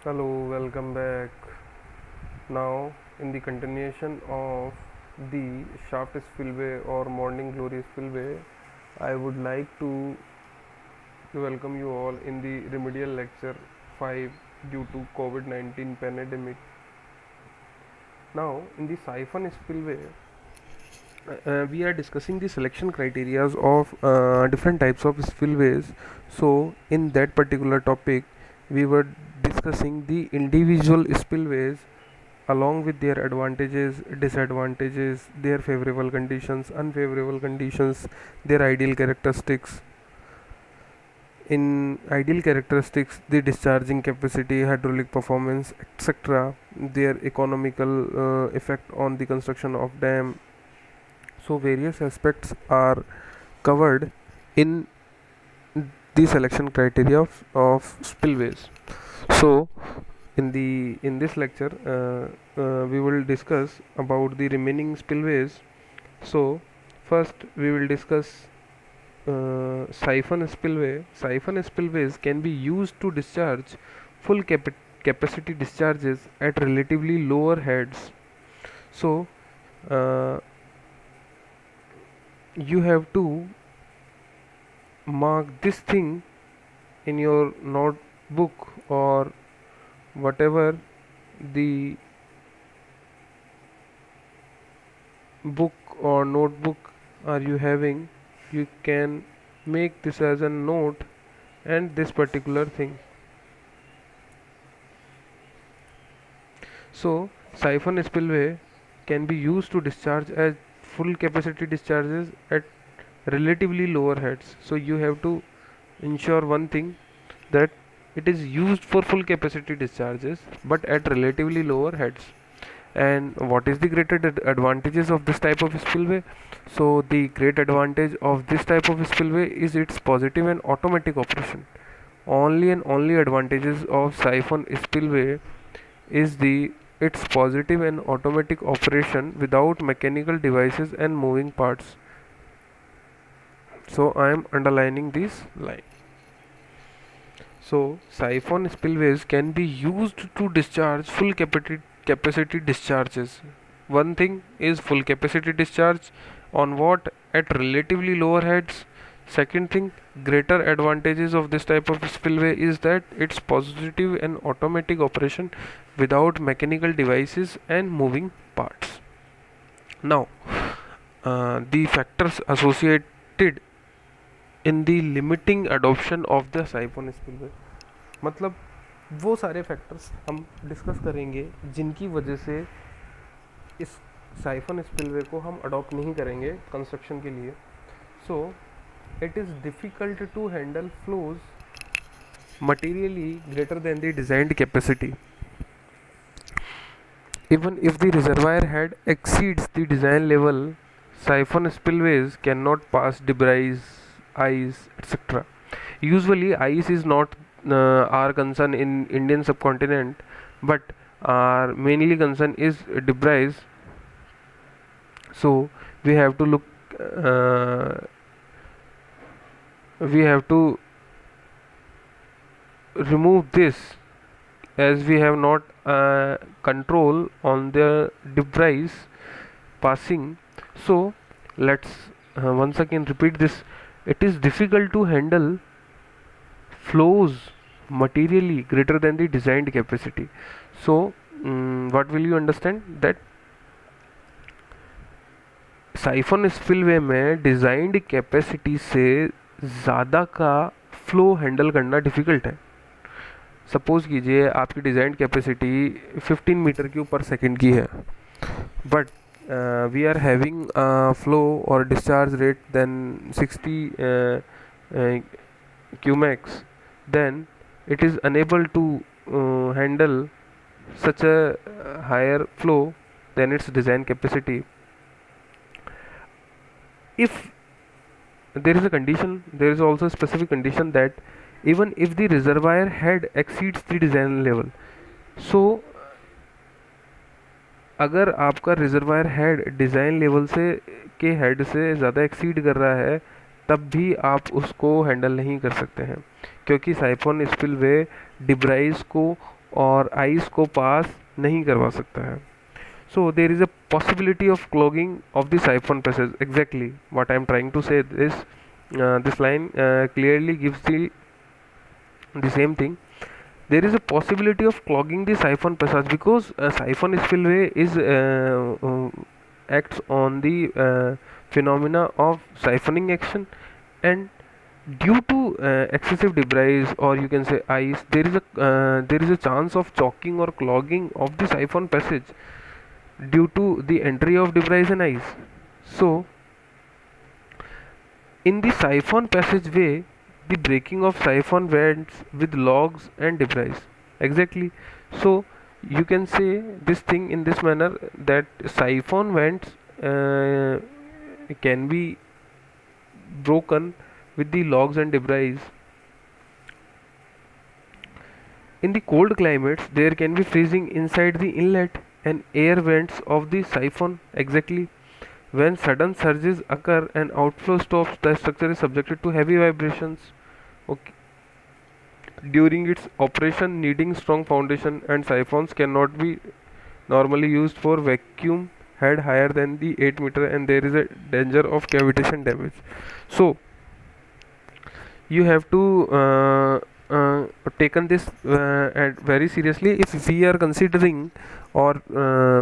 Hello, welcome back. Now, in the continuation of the shaft spillway or morning glory spillway, I would like to welcome you all in the remedial lecture 5 due to COVID 19 pandemic. Now, in the siphon spillway, we are discussing the selection criteria of different types of spillways. So, in that particular topic, we were discussing the individual spillways along with their advantages, disadvantages, their favorable conditions, unfavorable conditions, their ideal characteristics. In ideal characteristics, the discharging capacity, hydraulic performance, etc., their economical effect on the construction of dam. So various aspects are covered in the selection criteria of spillways. So in this lecture we will discuss about the remaining spillways. So first we will discuss siphon spillway. Siphon spillways can be used to discharge full capacity discharges at relatively lower heads. So uh, you have to mark this thing in your notebook or whatever the book or notebook are you having. You can make this as a note and this particular thing. So siphon spillway can be used to discharge as full capacity discharges at relatively lower heads. So you have to ensure one thing, that it is used for full capacity discharges but at relatively lower heads. And what is the greater advantages of this type of spillway? So the great advantage of this type of spillway is its positive and automatic operation. Only and only advantages of siphon spillway is the its positive and automatic operation without mechanical devices and moving parts. So I am underlining this line. So siphon spillways can be used to discharge full capacity discharges. One thing is full capacity discharge on what? At relatively lower heads. Second thing, greater advantages of this type of spillway is that it's positive and automatic operation without mechanical devices and moving parts. Now, the factors associated in the limiting adoption of the siphon spillway, मतलब वो सारे factors हम discuss करेंगे जिनकी वजह से इस siphon spillway को हम अडॉप्ट नहीं करेंगे कंस्ट्रक्शन के लिए. So it is difficult to handle flows materially greater than the designed capacity. Even if the reservoir head exceeds the design level, siphon spillways cannot pass debris, ice, etc. Usually, ice is not our concern in Indian subcontinent, but our mainly concern is debris. So we have to look. We have to remove this, as we have not control on the debris passing. So let's once again repeat this. It is difficult to handle flows materially greater than the designed capacity. So what will you understand, that siphon spillway में designed capacity से ज़्यादा का flow handle करना difficult है. Suppose कीजिए आपकी designed capacity 15 metre cube पर second की है, but we are having flow और discharge rate then 60 cumecs, then it is unable to handle such a higher flow than its design capacity. If there is a condition, there is also a specific condition that even if the reservoir head exceeds the design level, so अगर आपका reservoir head design level से के head से ज़्यादा exceed कर रहा है, तब भी आप उसको हैंडल नहीं कर सकते हैं, क्योंकि साइफोन स्पिलवे डिब्राइज को और आइस को पास नहीं करवा सकता है. So there is a possibility of clogging of the siphon passage. Exactly what I am trying to say is this line clearly gives the same thing. There is a possibility of clogging the siphon passage because siphon spillway is acts on the phenomena of siphoning action, and due to excessive debris or you can say ice, there is a chance of choking or clogging of the siphon passage due to the entry of debris and ice. So in the siphon passageway, the breaking of siphon vents with logs and debris. Exactly. So you can say this thing in this manner that siphon vents can be broken with the logs and debris. In the cold climates, there can be freezing inside the inlet and air vents of the siphon. Exactly. When sudden surges occur and outflow stops, the structure is subjected to heavy vibrations. Okay. During its operation, needing strong foundation, and siphons cannot be normally used for vacuum head higher than the 8 meter, and there is a danger of cavitation damage. So you have to taken this very seriously if we are considering or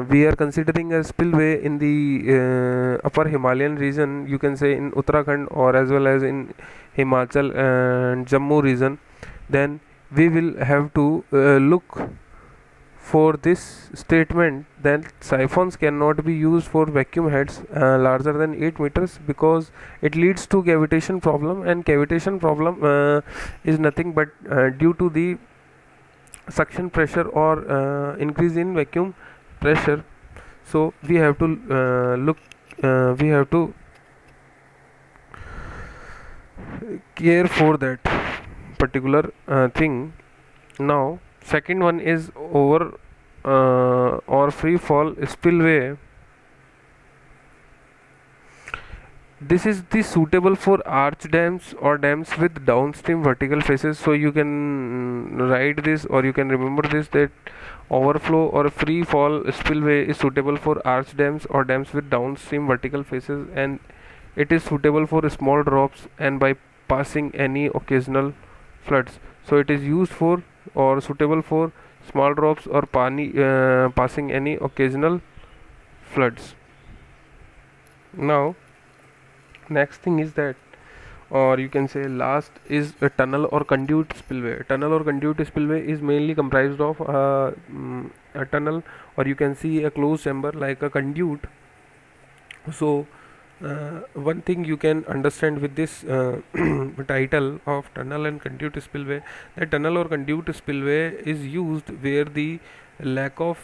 we are considering a spillway in the upper Himalayan region, you can say in Uttarakhand or as well as in Himachal and Jammu region, then we will have to look for this statement that siphons cannot be used for vacuum heads larger than 8 meters because it leads to cavitation problem, and cavitation problem is nothing but due to the suction pressure or increase in vacuum pressure. So we have to we have to care for that particular thing. Now second one is over or free fall spillway. This is the suitable for arch dams or dams with downstream vertical faces. So you can write this or you can remember this, that overflow or free fall spillway is suitable for arch dams or dams with downstream vertical faces, and it is suitable for small drops and by passing any occasional floods. So it is used for or suitable for small drops or passing any occasional floods. Now next thing is that, or you can say last is a tunnel or conduit spillway. Tunnel or conduit spillway is mainly comprised of a tunnel, or you can see a closed chamber like a conduit. So one thing you can understand with this title of tunnel and conduit spillway, that tunnel or conduit spillway is used where the lack of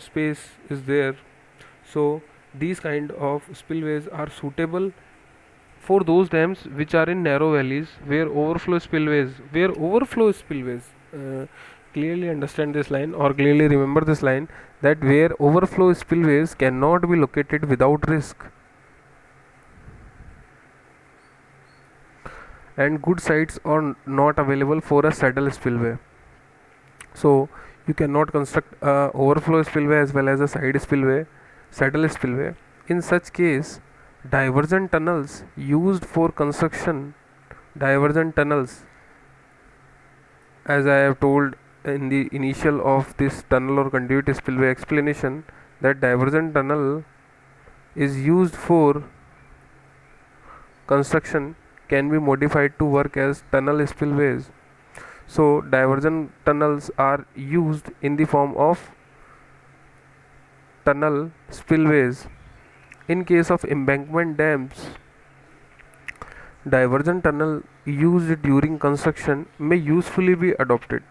space is there. So these kind of spillways are suitable for those dams which are in narrow valleys where overflow spillways clearly understand this line or clearly remember this line, that where overflow spillways cannot be located without risk and good sites are not available for a saddle spillway. So you cannot construct a overflow spillway as well as a saddle spillway. In such case, divergent tunnels used for construction, divergent tunnels, as I have told in the initial of this tunnel or conduit spillway explanation, that divergent tunnel is used for construction can be modified to work as tunnel spillways. So divergent tunnels are used in the form of tunnel spillways. In case of embankment dams, divergent tunnel used during construction may usefully be adopted.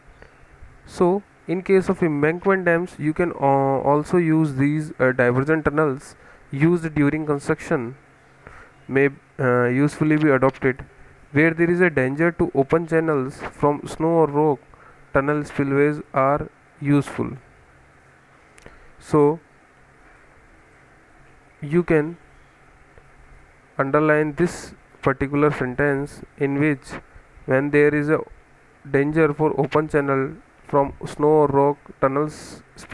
So in case of embankment dams, you can also use these divergent tunnels used during construction may usefully be adopted. Where there is a danger to open channels from snow or rock, tunnel spillways are useful. So you can underline this particular sentence in which when there is a danger for open channel from snow or rock tunnels